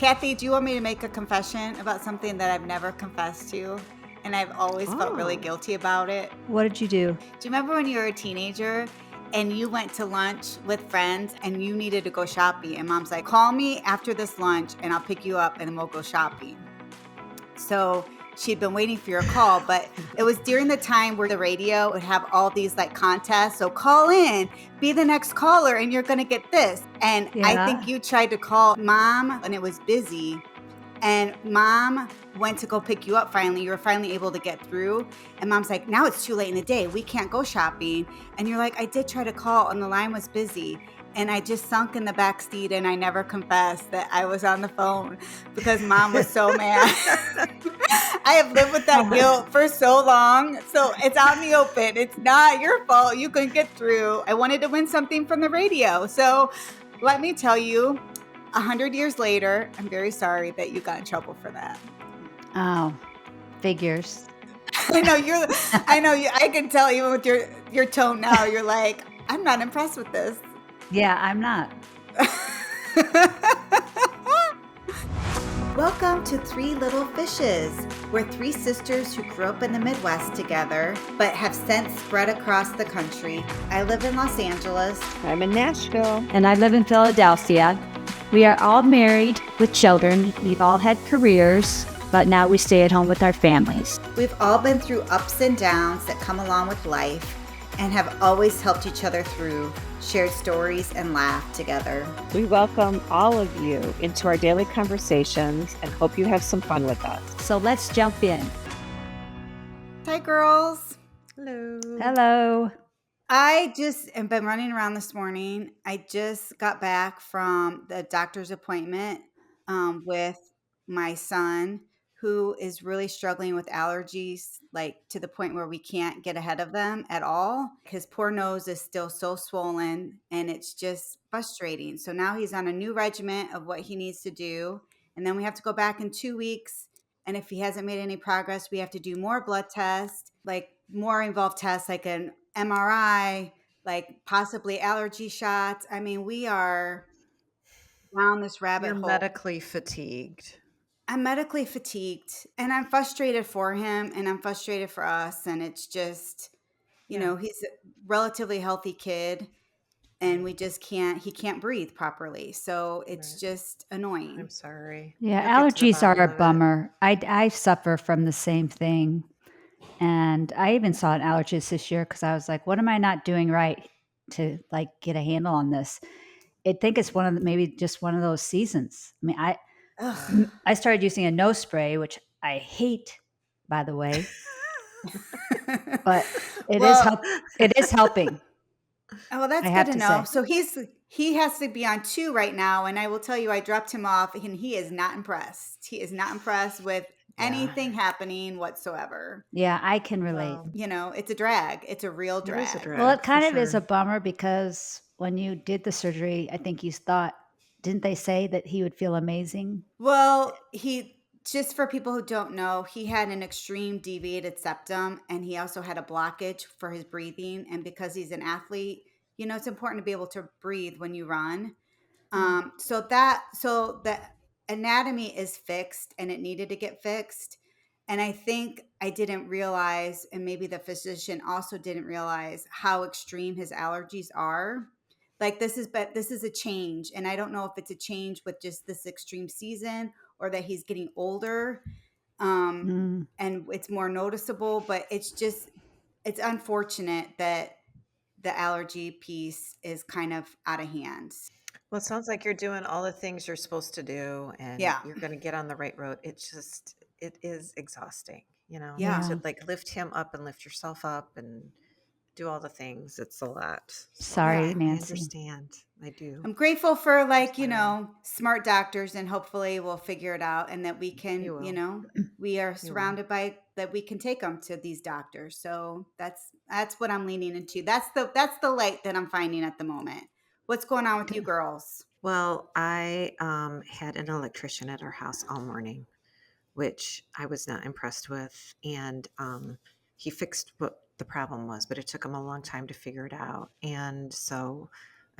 Kathy, do you want me to make a confession about something that I've never confessed to? And I've always felt really guilty about it. What did you do? Do you remember when you were a teenager and you went to lunch with friends and you needed to go shopping? And mom's like, call me after this lunch and I'll pick you up and then we'll go shopping. So she'd been waiting for your call, but it was during the time where the radio would have all these like contests. So call in, be the next caller, and you're going to get this. And I think you tried to call mom and it was busy. And mom went to go pick you up finally. You were finally able to get through. And mom's like, now it's too late in the day. We can't go shopping. And you're like, I did try to call and the line was busy. And I just sunk in the back seat and I never confessed that I was on the phone because mom was so mad. I have lived with that guilt for so long. So it's out in the open. It's not your fault. You couldn't get through. I wanted to win something from the radio. So let me tell you, 100 years later, I'm very sorry that you got in trouble for that. Oh, figures. I know I can tell even with your tone now, you're like, I'm not impressed with this. Yeah, I'm not. Welcome to Three Little Fishes. We're three sisters who grew up in the Midwest together, but have since spread across the country. I live in Los Angeles. I'm in Nashville. And I live in Philadelphia. We are all married with children. We've all had careers, but now we stay at home with our families. We've all been through ups and downs that come along with life and have always helped each other through, shared stories, and laughed together. We welcome all of you into our daily conversations and hope you have some fun with us. So let's jump in. Hi, girls. Hello. I just have been running around this morning. I just got back from the doctor's appointment with my son, who is really struggling with allergies, like to the point where we can't get ahead of them at all. His poor nose is still so swollen and it's just frustrating. So now he's on a new regimen of what he needs to do. And then we have to go back in 2 weeks. And if he hasn't made any progress, we have to do more blood tests, like more involved tests, like an MRI, like possibly allergy shots. I mean, we are down this rabbit hole. Medically fatigued. I'm medically fatigued and I'm frustrated for him and I'm frustrated for us. And it's just, you know, he's a relatively healthy kid and he can't breathe properly. So it's just annoying. I'm sorry. Yeah, allergies are a bummer. I suffer from the same thing. And I even saw an allergist this year because I was like, what am I not doing right to like get a handle on this? I think it's maybe just one of those seasons. I mean, I started using a nose spray, which I hate, by the way, but it is helping. Oh, well, that's good to know. So he has to be on 2 right now, and I will tell you, I dropped him off, and he is not impressed. He is not impressed with anything happening whatsoever. Yeah, I can relate. Well, you know, it's a drag. It's a real drag. It is a drag. Well, it kind of is a bummer because when you did the surgery, I think you thought, didn't they say that he would feel amazing? Well, just for people who don't know, he had an extreme deviated septum and he also had a blockage for his breathing. And because he's an athlete, you know, it's important to be able to breathe when you run. So the anatomy is fixed and it needed to get fixed. And I think I didn't realize, and maybe the physician also didn't realize how extreme his allergies are. Like this is a change. And I don't know if it's a change with just this extreme season or that he's getting older and it's more noticeable, but it's unfortunate that the allergy piece is kind of out of hand. Well, it sounds like you're doing all the things you're supposed to do and you're going to get on the right road. It is exhausting, you know, to like lift him up and lift yourself up and do all the things. It's a lot. Sorry, Nancy. I understand. I do. I'm grateful for smart doctors and hopefully we'll figure it out and that we can, you know, we are surrounded by that we can take them to these doctors. So that's what I'm leaning into. That's the light that I'm finding at the moment. What's going on with you girls? Well, I had an electrician at our house all morning, which I was not impressed with. And he fixed what the problem was, but it took him a long time to figure it out. And so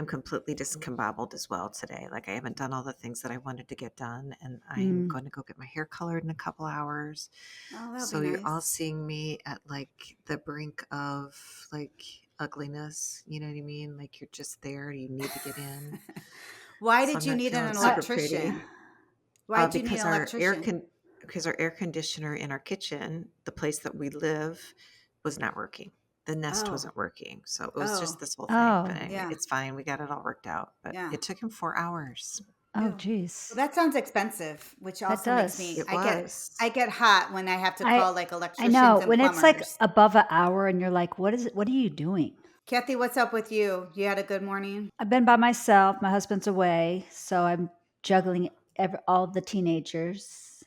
I'm completely discombobbled as well today. Like I haven't done all the things that I wanted to get done, and I'm going to go get my hair colored in a couple hours. Oh, that'll So be you're nice. all seeing me at like the brink of like ugliness. You know what I mean? Like you're just there. You need to get in. Why So did I'm you not need feeling an super pretty. electrician? Why did you need Because an electrician? because our air conditioner in our kitchen, the place that we live, was not working. The Nest Oh, wasn't working. So it was oh, just this whole thing. But Oh, anyway, yeah, it's fine. We got it all worked out. But yeah. it took him 4 hours. oh, Ew. geez. Well, that sounds expensive, which That also makes me does. It was. I get hot when I have to I call like I electricians know and when it's like plumbers. above an hour and you're like, what is it? What are you doing? Kathy, what's up with you? You had a good morning? I've been by myself. My husband's away, so I'm juggling all the teenagers,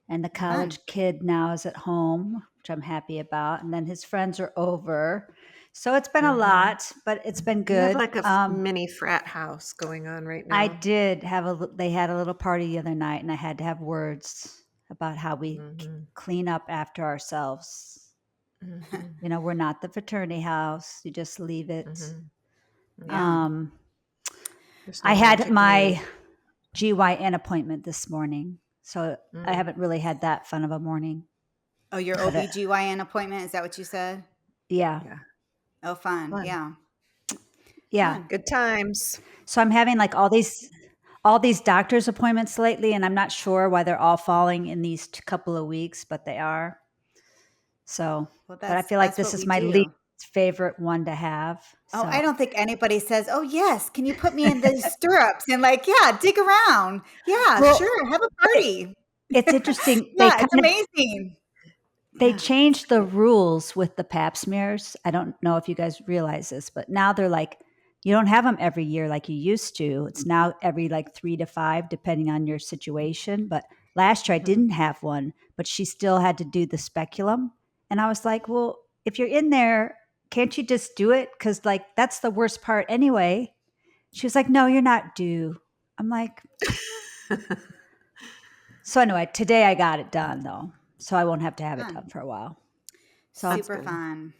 and the Fun. college kid now is at home, which I'm happy about. And then his friends are over, so it's been a Hmm. lot, but it's been You have good. like a mini frat house going on right I now. did have they had a little party the other night, and I had to have words about how we Hmm. clean up after ourselves. Hmm. We're not the fraternity house. You just leave it. Hmm. Yeah. Yeah. There's I no had magic leave. my GYN appointment this morning, so I Mm. haven't really had that fun of a morning. Oh, your But OBGYN appointment? Is that what you said? yeah, Yeah. Oh, fun. Fun. Yeah. yeah. Fun. Good times. So I'm having like all these doctor's appointments lately, and I'm not sure why they're all falling in these couple of weeks, but they are. So, Well, but I feel like that's this what is we my least do. favorite one to have. Oh, So I don't think anybody says, "Oh, yes, can you put me in the stirrups?" And like, yeah, dig around. Yeah, well, sure, have a but party. it's interesting. They Yeah, it's amazing. they Yeah, it's changed the great. rules with the pap smears. I don't know if you guys realize this, but now they're like, you don't have them every year like you used to. It's now every like 3 to 5, depending on your situation. But last year I Mhm. didn't have one, but she still had to do the speculum. And I was like, well, if you're in there, can't you just do it? Because like that's the worst part anyway. She was like, no, you're not due. I'm like, so anyway, today I got it done though. So I won't have to have it Fun. done for a while. So That's Super good. fun.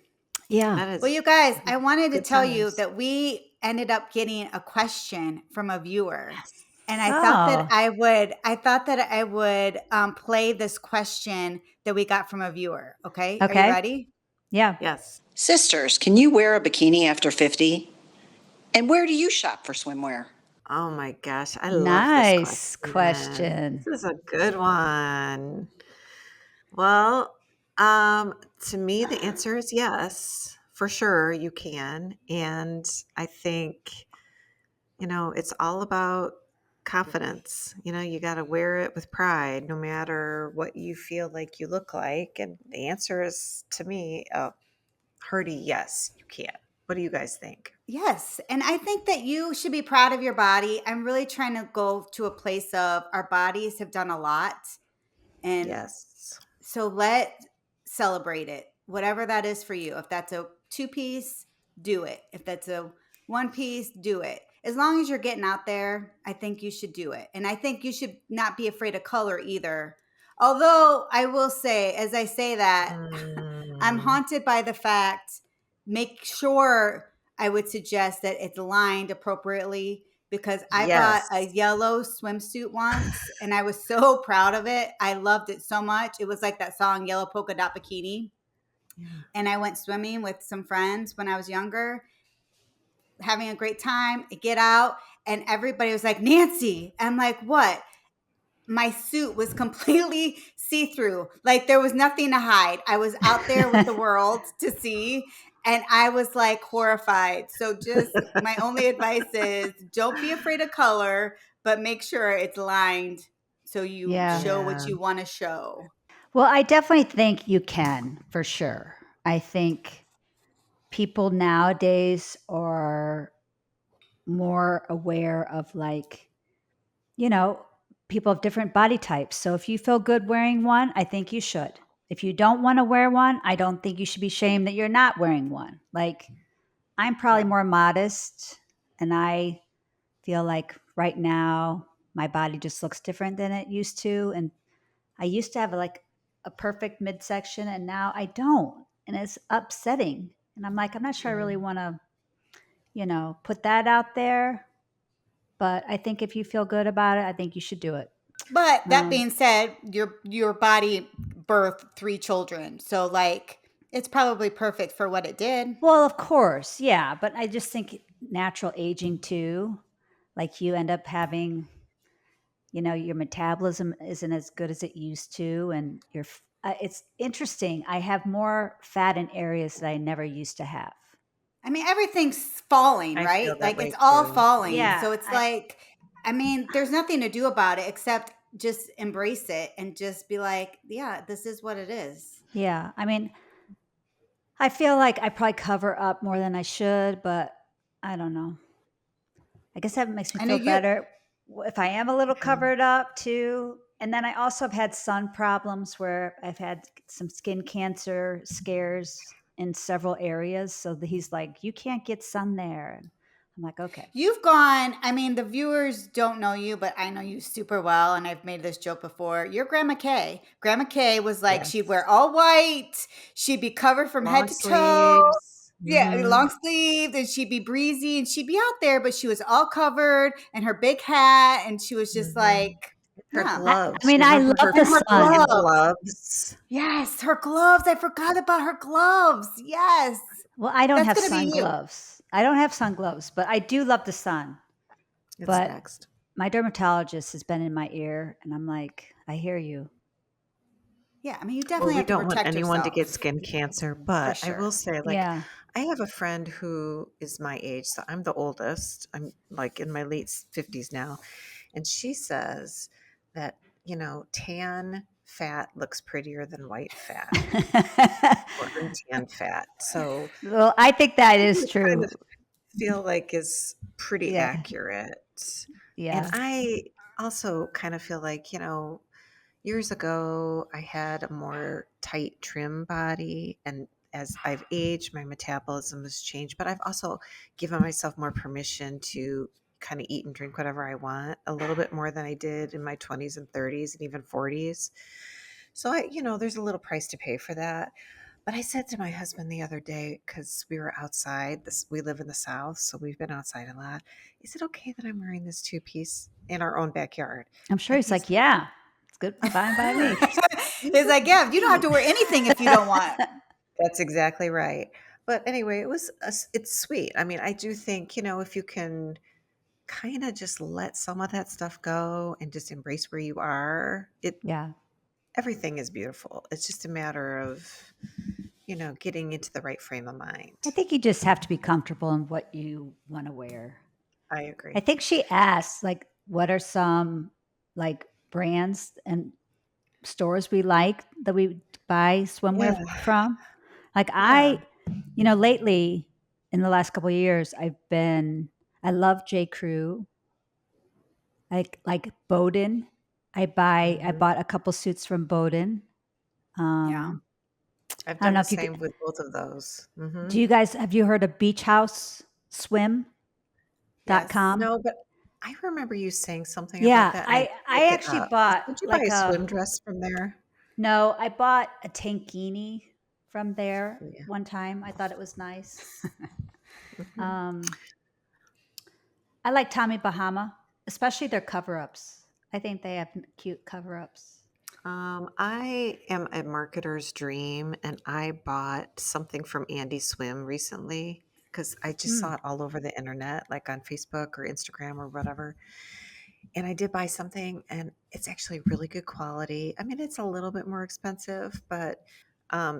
yeah. That Well, is you guys, I wanted to good tell you times. that we ended up getting a question from a viewer. Yes. And I thought that Oh, I would play this question that we got from a viewer. Okay. Are you okay. ready? Yeah. Yes. Sisters, can you wear a bikini after 50? And where do you shop for swimwear? Oh my gosh, I love this Nice question. question. This is a good one. Well, to me, the answer is yes, for sure you can. And I think, it's all about confidence. You got to wear it with pride, no matter what you feel like you look like. And the answer is, to me, a hearty yes, you can. What do you guys think? Yes. And I think that you should be proud of your body. I'm really trying to go to a place of our bodies have done a lot. And Yes. so celebrate it, whatever that is for you. If that's a 2-piece, do it. If that's a 1-piece, do it. As long as you're getting out there, I think you should do it. And I think you should not be afraid of color either. Although I will say, as I say that, I'm Mm, haunted by the fact, make sure I would suggest that it's lined appropriately because I bought a yes. yellow swimsuit once and I was so proud of it. I loved it so much. It was like that song Yellow Polka Dot Bikini. Yeah. And I went swimming with some friends when I was younger, having a great time. I get out and everybody was like, Nancy. I'm like, what? My suit was completely see-through. Like there was nothing to hide. I was out there with the world to see. And I was like horrified. So just my only advice is don't be afraid of color, but make sure it's lined so you Yeah. show what Yeah. you want to show. Well, I definitely think you can for sure. I think people nowadays are more aware of like, you know, people have different body types. So if you feel good wearing one, I think you should. If you don't want to wear one, I don't think you should be shamed that you're not wearing one. Like, I'm probably Yeah. more modest, and I feel like right now my body just looks different than it used to. And I used to have like a perfect midsection, and now I don't. And it's upsetting. And I'm like, I'm not sure I really Mm. want to put that out there. But I think if you feel good about it, I think you should do it. But that being said, your body birthed 3 children. So like it's probably perfect for what it did. Well, of course. Yeah. But I just think natural aging too, like you end up having, your metabolism isn't as good as it used to. And it's interesting. I have more fat in areas that I never used to have. I mean, everything's falling, I right? feel that Like way it's all too. falling. Yeah. So it's like, I mean, there's nothing to do about it except just embrace it and just be like, yeah, this is what it is. Yeah. I mean, I feel like I probably cover up more than I should, but I don't know. I guess that makes me I know feel better if I am a little covered up too. And then I also have had sun problems where I've had some skin cancer scares in several areas. So he's like, you can't get sun there. And I'm like, okay. You've gone, I mean, the viewers don't know you, but I know you super well. And I've made this joke before. You're Grandma Kay. Grandma Kay was like, she'd wear all white. She'd be covered from head to toe. Yeah, long sleeved, and she'd be breezy and she'd be out there, but she was all covered and her big hat. And she was just like, Her yeah. gloves. I mean, You I remember love the her sun. gloves. Yes, her gloves. I forgot about her gloves. Yes. Well, I don't That's have gonna be sun you. gloves. I don't have sun gloves, but I do love the sun. It's But next. my dermatologist has been in my ear, and I'm like, I hear you. Yeah, I mean, you definitely have to don't want protect anyone to yourself. get skin cancer, but sure. I will say, like, Yeah. I have a friend who is my age, so I'm the oldest. I'm like in my late 50s now, and she says that tan fat looks prettier than white fat or untanned fat. So Well, I think that is I kind true. of feel like is pretty Yeah. accurate. Yeah. And I also kind of feel like, years ago, I had a more tight, trim body, and as I've aged, my metabolism has changed. But I've also given myself more permission to kind of eat and drink whatever I want, a little bit more than I did in my 20s and 30s and even 40s. So there's a little price to pay for that. But I said to my husband the other day, because we were outside, we live in the South, so we've been outside a lot. Is it okay that I'm wearing this 2-piece in our own backyard? I'm sure he's like, yeah, it's good. Fine by me. It's like, yeah, you don't have to wear anything if you don't want. That's exactly right. But anyway, it's sweet. I mean, I do think, if you can kind of just let some of that stuff go and just embrace where you are, Yeah. everything is beautiful. It's just a matter of, getting into the right frame of mind. I think you just have to be comfortable in what you want to wear. I agree. I think she asked, like, what are some like brands and stores we like that we buy swimwear from? Like lately in the last couple of years, I love J. Crew. Like Bowden. I bought a couple suits from Bowden. Yeah. I've I don't done know the if you same with both of those. have you heard of Beach House Swim.com? No, but I remember you saying something Yeah, about that. I actually bought Did you buy like a swim dress from there? no, I bought a tankini from there Yeah. one time. I thought it was nice. Mhm. I like Tommy Bahama, especially their cover-ups. I think they have cute cover-ups. I am a marketer's dream, and I bought something from Andy Swim recently because I just saw it all over the internet, like on Facebook or Instagram or whatever. And I did buy something, and it's actually really good quality. I mean, it's a little bit more expensive, but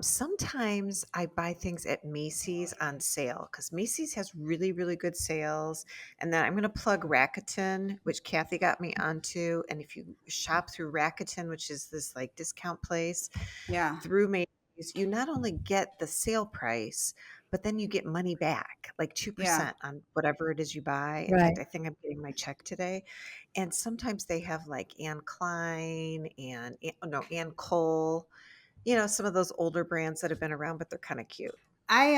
sometimes I buy things at Macy's on sale because Macy's has really, really good sales. And then I'm going to plug Rakuten, which Kathy got me onto. And if you shop through Rakuten, which is this like discount place, through Macy's, you not only get the sale price, but then you get money back, like 2% on whatever it is you buy. In fact, I think I'm getting my check today. And sometimes they have like Anne Klein and Anne Cole, some of those older brands that have been around, but they're kind of cute. I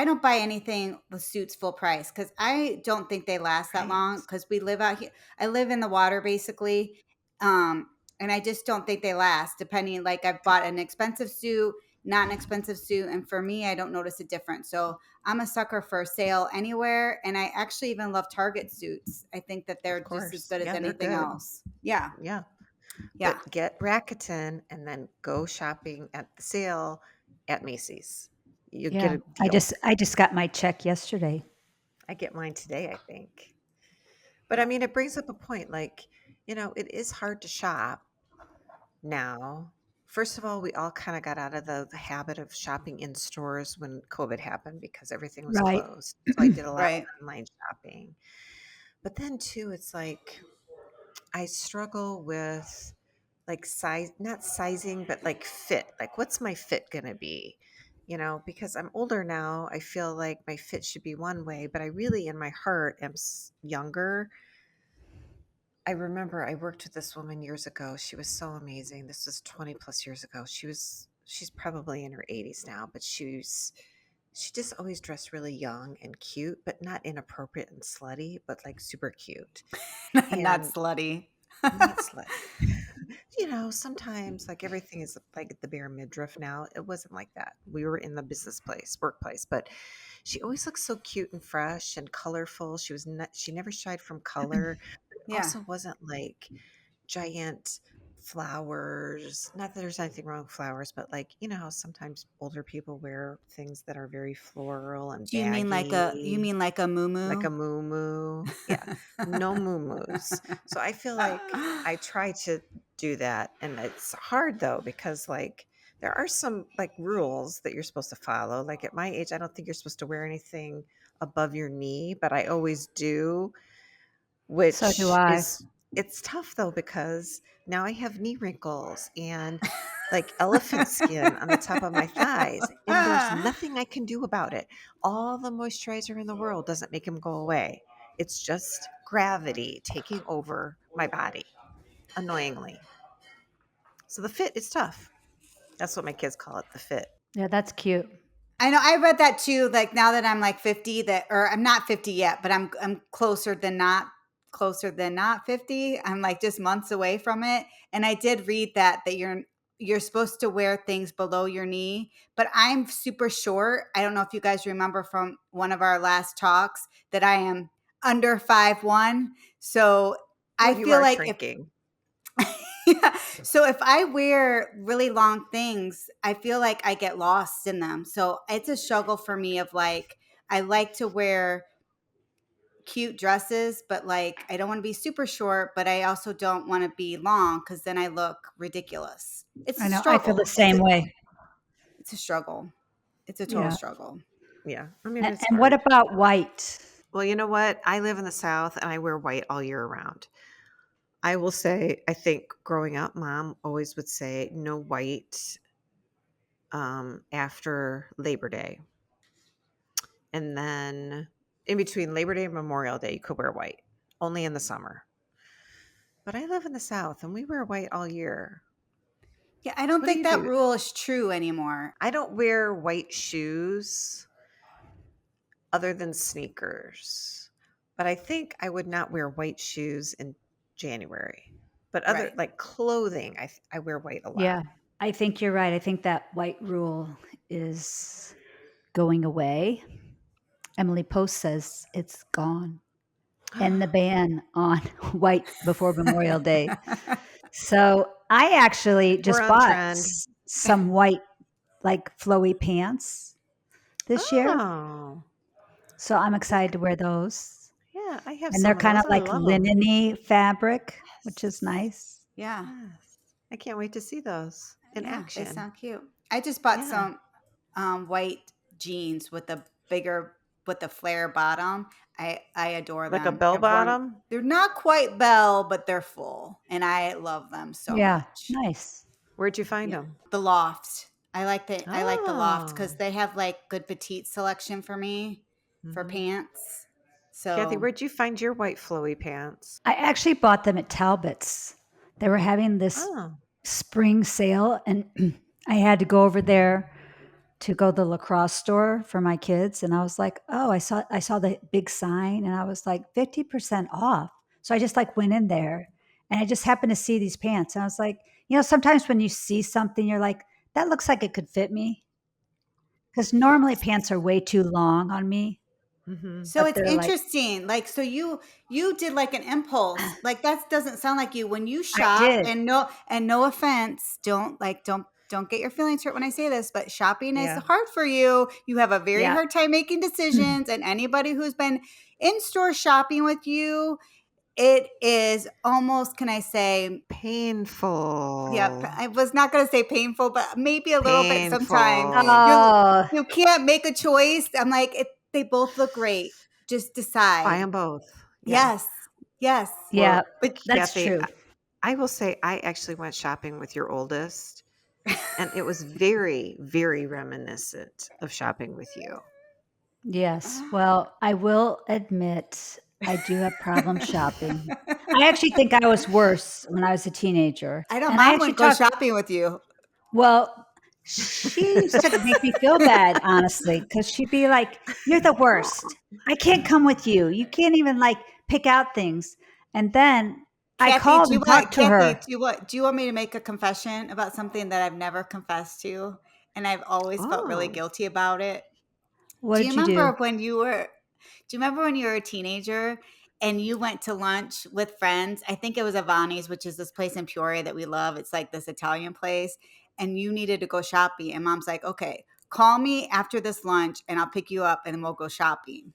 don't buy anything with suits full price because I don't think they last that long because we live out here. I live in the water basically. And I just don't think they last depending, like I've bought an expensive suit, not an expensive suit. And for me, I don't notice a difference. So I'm a sucker for sale anywhere. And I actually even love Target suits. I think that they're just as good as anything else. Yeah. Yeah. Yeah. But get Rakuten and then go shopping at the sale at Macy's. You get a deal. I just got my check yesterday. I get mine today, I think. But I mean, it brings up a point. Like, it is hard to shop now. First of all, we all kind of got out of the habit of shopping in stores when COVID happened because everything was Right. closed. So I did a lot Right. of online shopping. But then too, it's like I struggle with like size, not sizing, but like fit. Like, what's my fit gonna be? Because I'm older now, I feel like my fit should be one way, but I really, in my heart, am younger. I remember I worked with this woman years ago. She was so amazing. This was 20 plus years ago. She's probably in her 80s now, but she just always dressed really young and cute, but not inappropriate and slutty, but like super cute. Not And slutty. not slutty. Sometimes like everything is like at the bare midriff now. It wasn't like that. We were in the workplace, but she always looked so cute and fresh and colorful. She never shied from color. Yeah. Also wasn't like giant flowers. Not that there's anything wrong with flowers, but like, how sometimes older people wear things that are very floral and Do you mean like a moo-moo? like a moo-moo. Yeah. No moo-moos. So I feel like I try to do that. And it's hard though, because like there are some like rules that you're supposed to follow. Like at my age, I don't think you're supposed to wear anything above your knee, but I always do, which So do I. it's tough though, because now I have knee wrinkles and like elephant skin on the top of my thighs, and there's nothing I can do about it. All the moisturizer in the world doesn't make them go away. It's just gravity taking over my body, annoyingly. So the fit is tough. That's what my kids call it, the fit. Yeah, that's cute. I know. I read that too. Like now that I'm like 50, or I'm not 50 yet, but I'm closer than not 50. I'm like just months away from it. And I did read that you're supposed to wear things below your knee, but I'm super short. I don't know if you guys remember from one of our last talks that I am under 5'1". So I You feel are like shrinking. yeah. So if I wear really long things, I feel like I get lost in them. So it's a struggle for me of like, I like to wear cute dresses, but like I don't want to be super short, but I also don't want to be long because then I look ridiculous. It's I a know. struggle. I feel the same way. It's a struggle. It's a total struggle. Yeah. I mean, it's And what hard. about white? Well, you know what? I live in the South and I wear white all year round. I will say, I think growing up, mom always would say no white after Labor Day. And then in between Labor Day and Memorial Day, you could wear white, only in the summer. But I live in the South and we wear white all year. Yeah, I don't think that rule is true anymore. I don't wear white shoes other than sneakers. But I think I would not wear white shoes in January. But other like clothing, I wear white a lot. Yeah, I think you're right. I think that white rule is going away. Emily Post says it's gone. And the ban on white before Memorial Day. So I actually just bought some white, like flowy pants this year. Oh. So I'm excited to wear those. Yeah, I have and some they're of kind those. of like linen-y fabric, which is nice. Yeah. Yes. I can't wait to see those in action. They sound cute. I just bought some white jeans with the flare bottom. I adore them. Like a bell bottom? They're not quite bell, but they're full. And I love them so much. Nice. Where'd you find them? The Loft. I like the Loft because they have like good petite selection for me for pants. So Kathy, where'd you find your white flowy pants? I actually bought them at Talbot's. They were having this spring sale, and I had to go over there to go to the lacrosse store for my kids. And I was like, oh, I saw the big sign, and I was like 50% off. So I just like went in there, and I just happened to see these pants. And I was like, sometimes when you see something, you're like, that looks like it could fit me. because normally pants are way too long on me. So But it's they're like, interesting. Like, so you did like an impulse. Like that doesn't sound like you when you I shop. did. And no offense, don't get your feelings hurt when I say this, but shopping is Yeah. hard for you. You have a very Yeah. hard time making decisions, and anybody who's been in store shopping with you, it is almost, can I say, Painful. yeah, I was not going to say painful, but maybe a little bit sometimes. Oh, You can't make a choice. I'm like, they both look great. Just Buy decide. them both. Yeah. Yes. yeah, Well, But that's Kathy, true. I will say I actually went shopping with your oldest, and it was very, very reminiscent of shopping with you. Yes. Well, I will admit I do have problems shopping. I actually think I was worse when I was a teenager. I know And I mom actually wouldn't go talked, shopping with you. well, she used to make me feel bad, honestly, because she'd be like, "You're the worst. I can't come with you. You can't even like pick out things." And then I Kathy, called and talked to her. do you want me to make a confession about something that I've never confessed to, and I've always felt really Oh, guilty about it? What Do you did you do? remember when you were Do you remember when you were a teenager and you went to lunch with friends? I think it was Avani's, which is this place in Peoria that we love. It's like this Italian place, and you needed to go shopping. And mom's like, "Okay, call me after this lunch, and I'll pick you up, and then we'll go shopping."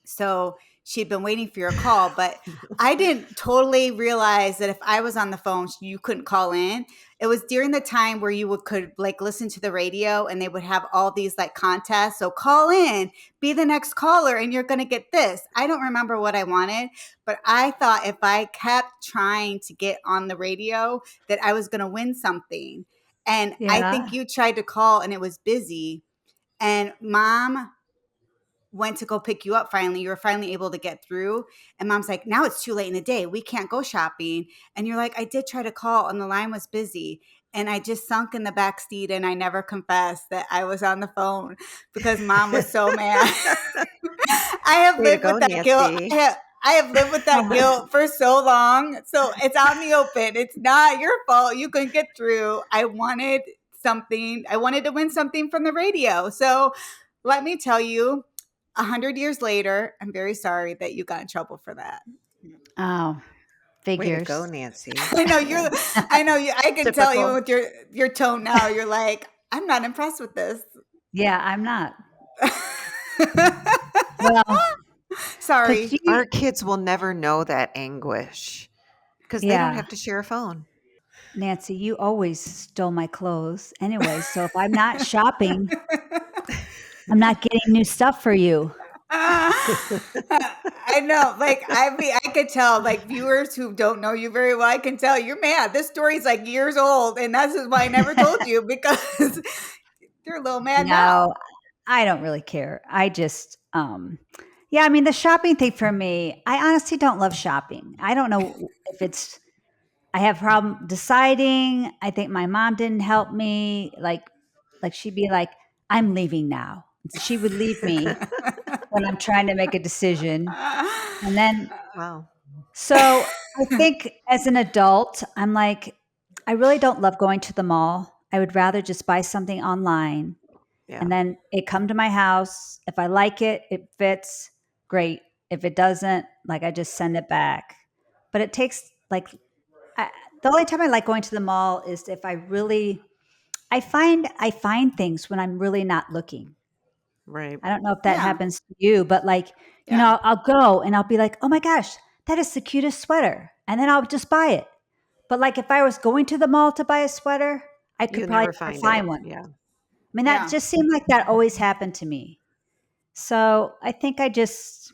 So she'd been waiting for your call, but I didn't totally realize that if I was on the phone, you couldn't call in. It was during the time where could like listen to the radio, and they would have all these like contests. So call in, be the next caller, and you're going to get this. I don't remember what I wanted, but I thought if I kept trying to get on the radio that I was going to win something. And I think Yeah. you tried to call and it was busy. And mom went to go pick you up finally. You were finally able to get through. And mom's like, now it's too late in the day. We can't go shopping. And you're like, I did try to call and the line was busy. And I just sunk in the back seat and I never confessed that I was on the phone because mom was so mad. I have way to lived go, with that guilt. Nancy. I have lived with that guilt for so long. So it's on the open. It's not your fault. You couldn't get through. I wanted something. I wanted to win something from the radio. So let me tell you, 100 years later, I'm very sorry that you got in trouble for that. Oh, Way to figures. go, Nancy. I know I can tell you Typical. with your tone now. You're like, I'm not impressed with this. Yeah, I'm not. Well, Sorry. Our kids will never know that anguish because they don't yeah, have to share a phone. Nancy, you always stole my clothes anyway. So if I'm not shopping, I'm not getting new stuff for you. I know. Like I could tell, like viewers who don't know you very well, I can tell you're mad. This story's like years old, and that's just why I never told you because you're a little mad now. No, I don't really care. I just, yeah, I mean, the shopping thing for me, I honestly don't love shopping. I don't know if I have problem deciding. I think my mom didn't help me. Like she'd be like, I'm leaving now. She would leave me when I'm trying to make a decision. And then, Wow. so I think as an adult, I'm like, I really don't love going to the mall. I would rather just buy something online Yeah. and then it come to my house. If I like it, it fits, great. If it doesn't, like I just send it back. But it takes like the only time I like going to the mall is if I find things when I'm really not looking. Right. I don't know if that Yeah. happens to you, but like, you Yeah. know, I'll go and I'll be like, oh my gosh, that is the cutest sweater. And then I'll just buy it. But like if I was going to the mall to buy a sweater, I could You probably never never find find it. one. Yeah. I mean, that Yeah. just seemed like that always happened to me. So I think I just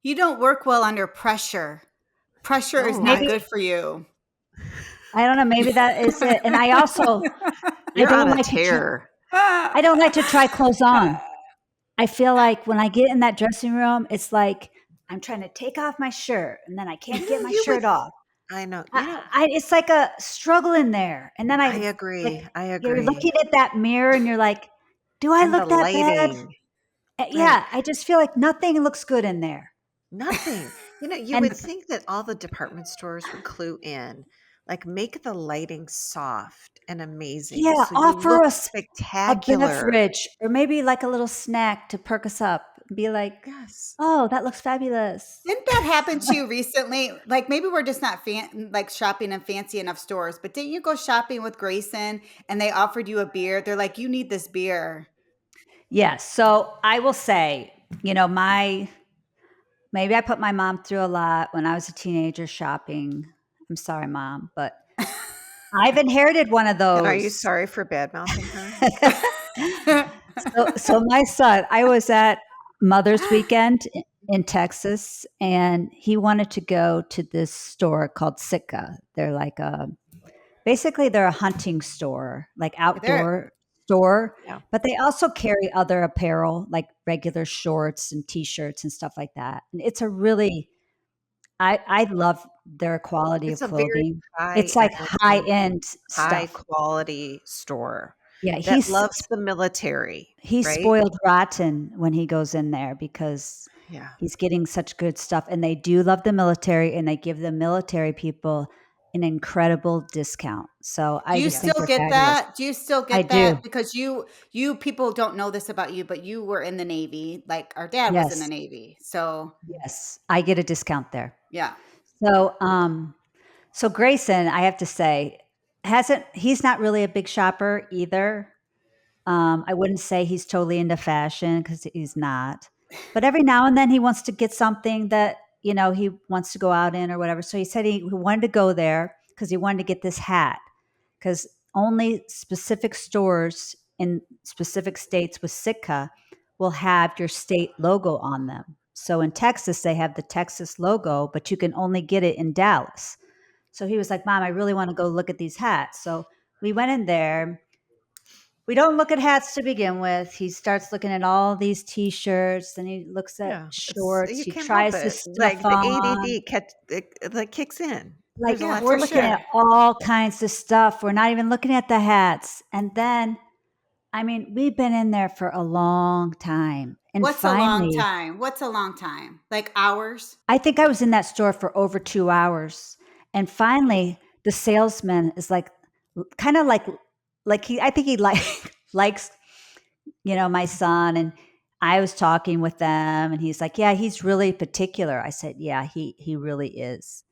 You don't work well under pressure. Pressure is Oh, not maybe good for you. I don't know, maybe that is it. And I also I you're on don't a like to tear. I don't like to try clothes on. I feel like when I get in that dressing room, it's like I'm trying to take off my shirt and then I can't get my You would. shirt off. I know. It's like a struggle in there. And then I like agree. I you're agree. looking at that mirror and you're like, do I And the look that bad? lighting. Yeah, Right. I just feel like nothing looks good in there. Nothing. You And would think that all the department stores would clue in. Like make the lighting soft and amazing Yeah, so you offer look us a spectacular. beverage or maybe like a little snack to perk us up. Be like, Yes. oh, that looks fabulous. Didn't that happen to you recently? Like maybe we're just not like shopping in fancy enough stores, but didn't you go shopping with Grayson and they offered you a beer? They're like, you need this beer. Yes. So I will say, maybe I put my mom through a lot when I was a teenager shopping. I'm sorry, Mom, but I've inherited one of And are you those. sorry for bad mouthing her? So my son, I was at Mother's Weekend in Texas, and he wanted to go to this store called Sitka. They're like basically they're a hunting store, like outdoor store, Yeah. but they also carry other apparel like regular shorts and t-shirts and stuff like that. And it's a really I love their quality of It's a very clothing. high It's like high end, end high stuff. quality store Yeah, that loves the military, he's right? spoiled rotten when he goes in there because Yeah. he's getting such good stuff. And they do love the military, and they give the military people an incredible discount. So Do I you just think still they're get fabulous. that? Do you still I get do. that? Because you people don't know this about you, but you were in the Navy. Like our dad was in the Yes. Navy. So Yes. I get a discount there. yeah. So so Grayson, I have to say, he's not really a big shopper either. I wouldn't say he's totally into fashion because he's not. But every now and then he wants to get something that, he wants to go out in or whatever. So he said he wanted to go there because he wanted to get this hat because only specific stores in specific states with Sitka will have your state logo on them. So in Texas, they have the Texas logo, but you can only get it in Dallas. So he was like, Mom, I really want to go look at these hats. So we went in there. We don't look at hats to begin with. He starts looking at all these t-shirts, then he looks at Yeah. shorts. You He can't help tries it. this stuff Like the on. ADD it like kicks in. Like There's a Yeah, lot we're for to looking look at sure. at. all kinds of stuff. We're not even looking at the hats. And then, I mean, we've been in there for a long time. And What's a long finally, time? What's a long time? Like hours? I think I was in that store for over 2 hours. And finally, the salesman is like, kind of like I think he likes my son, and I was talking with them, and he's like, yeah, he's really particular. I said, yeah, he really is.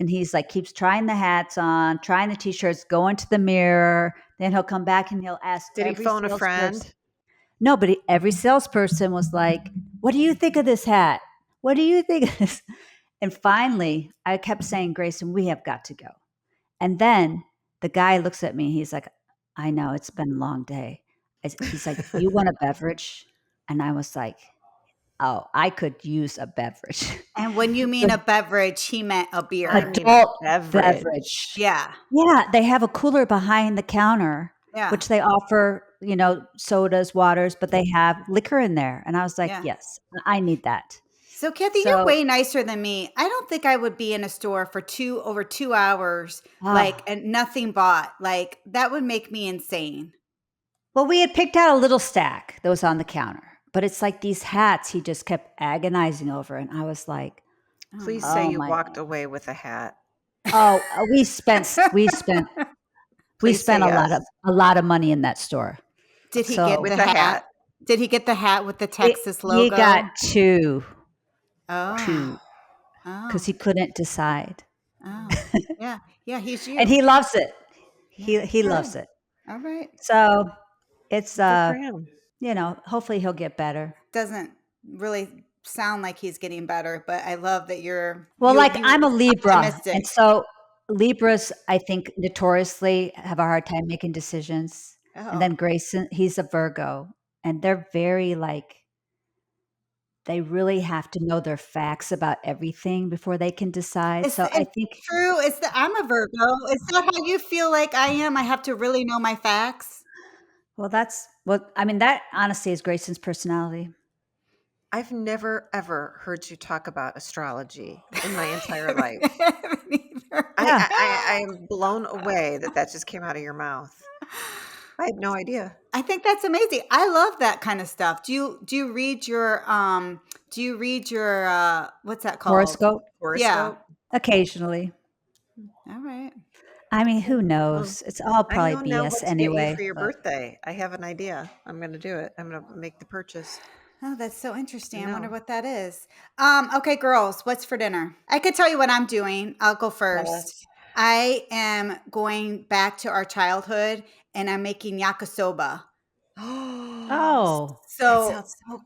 And he's like, keeps trying the hats on, trying the t-shirts, going to the mirror. Then he'll come back and he'll ask Did he every phone a salesperson. friend? No, but every salesperson was like, what do you think of this hat? What do you think of this? And finally, I kept saying, Grayson, we have got to go. And then the guy looks at me. He's like, I know it's been a long day. He's like, you want a beverage? And I was like, oh, I could use a beverage. And when you mean a beverage, he meant a beer. I mean a Adult beverage. beverage. Yeah. Yeah, they have a cooler behind the counter, Yeah. which they offer, sodas, waters, but they have liquor in there. And I was like, Yeah. yes, I need that. So Kathy, you're way nicer than me. I don't think I would be in a store for over 2 hours, and nothing bought. Like that would make me insane. Well, we had picked out a little stack that was on the counter, but it's like these hats he just kept agonizing over. And I was like, Please say you walked away with a hat. Oh, we spent yes. a lot of money in that store. Did he get with the a hat? Did he get the hat with the Texas logo? He got two. Oh. Because he couldn't decide. Oh. Yeah. Yeah, he's you. And he loves it. He loves it. All right. So it's Good for him. hopefully he'll get better. Doesn't really sound like he's getting better, but I love that you're I'm a Libra. optimistic. And so Libras, I think, notoriously have a hard time making decisions. Oh. And then Grayson, he's a Virgo. And they're very they really have to know their facts about everything before they can decide. I think true. I'm a Virgo. Is that how you feel like I am? I have to really know my facts. Well, that honestly is Grayson's personality. I've never, ever heard you talk about astrology in my entire life. I am blown away that just came out of your mouth. I had no idea. I think that's amazing. I love that kind of stuff. Do you read your what's that called? Horoscope? Yeah. Occasionally. All right. I mean, who Well, knows? It's all I probably know now BS what to get you anyway. for your But birthday. I have an idea. I'm going to do it. I'm going to make the purchase. Oh, that's so I interesting. I wonder know. what that is. Okay, girls, what's for dinner? I could tell you what I'm doing. I'll go Tell first. us. I am going back to our childhood and I'm making yakisoba. Oh, oh, that So, sounds so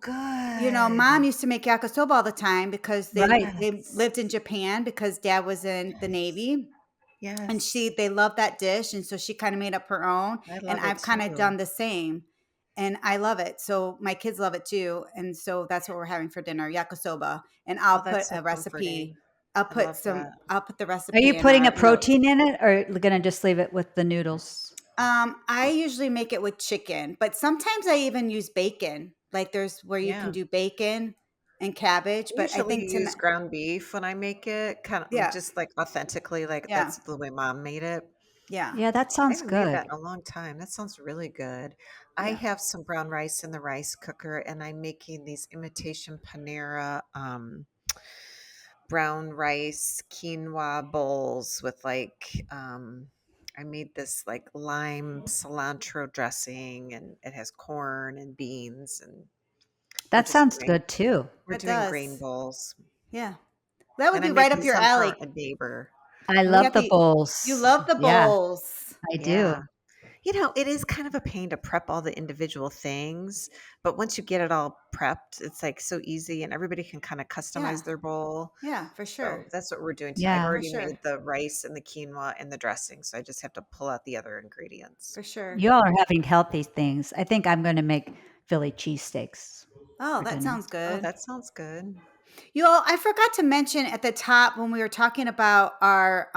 mom good. used to make yakisoba all the time because right. they Yes. lived in Japan because dad was in the Yes. Navy. And Yes. they love that dish, and so she kinda made up her own, I and love it I've kinda done too. the same, and I love it. So my kids love it too, and so that's what we're having for dinner, yakisoba, and Oh, that's so comforting. I love that. I'll put the Are you recipe in putting a our notes. protein in it, or going to just leave it with the noodles? I usually make it with chicken, but sometimes I even use bacon. Like, there's where you can Yeah. do bacon and cabbage, I but I usually think use tonight. ground beef when I make it, kind of Yeah, just like authentically, like yeah, that's the way mom made it. yeah, Yeah, that I sounds haven't made that good. in a long time. That sounds really good. I yeah. have some brown rice in the rice cooker, and I'm making these imitation Panera brown rice quinoa bowls with I made this like lime cilantro dressing, and it has corn and beans, and we're That just sounds doing good too. we're It doing grain does. bowls, Yeah. That would and be I'm right making up your some for alley. a neighbor. I love the Kathy, you bowls. love the Yeah, bowls. I do. Yeah. It is kind of a pain to prep all the individual things, but once you get it all prepped, it's like so easy and everybody can kind of Yeah. customize their bowl. Yeah, for So sure. that's what we're doing today. I've Yeah, For already sure. made the rice and the quinoa and the dressing, so I just have to pull out the other ingredients. For sure. you all are having healthy things. I think I'm going to make Philly cheesesteaks Oh, for that dinner. sounds Oh, good. that sounds good. You all, I forgot to mention at the top when we were talking about our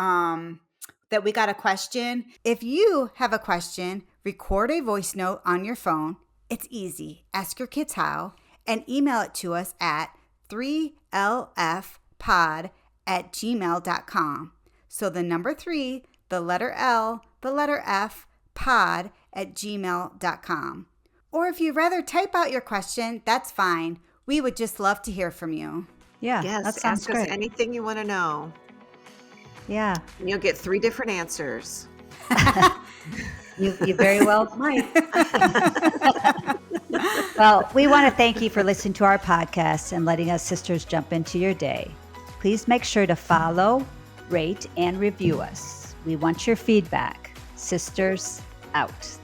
that we got a question. If you have a question, record a voice note on your phone. It's easy. Ask your kids how and email it to us at 3lfpod@gmail.com. So the number 3, the letter L, the letter F, pod@gmail.com. Or if you'd rather type out your question, that's fine. We would just love to hear from you. Yeah, that Yes, sounds ask us great. anything you want to know, Yeah, and you'll get 3 different answers. you very well might. Well, we want to thank you for listening to our podcast and letting us sisters jump into your day. Please make sure to follow, rate, and review us. We want your feedback. Sisters out.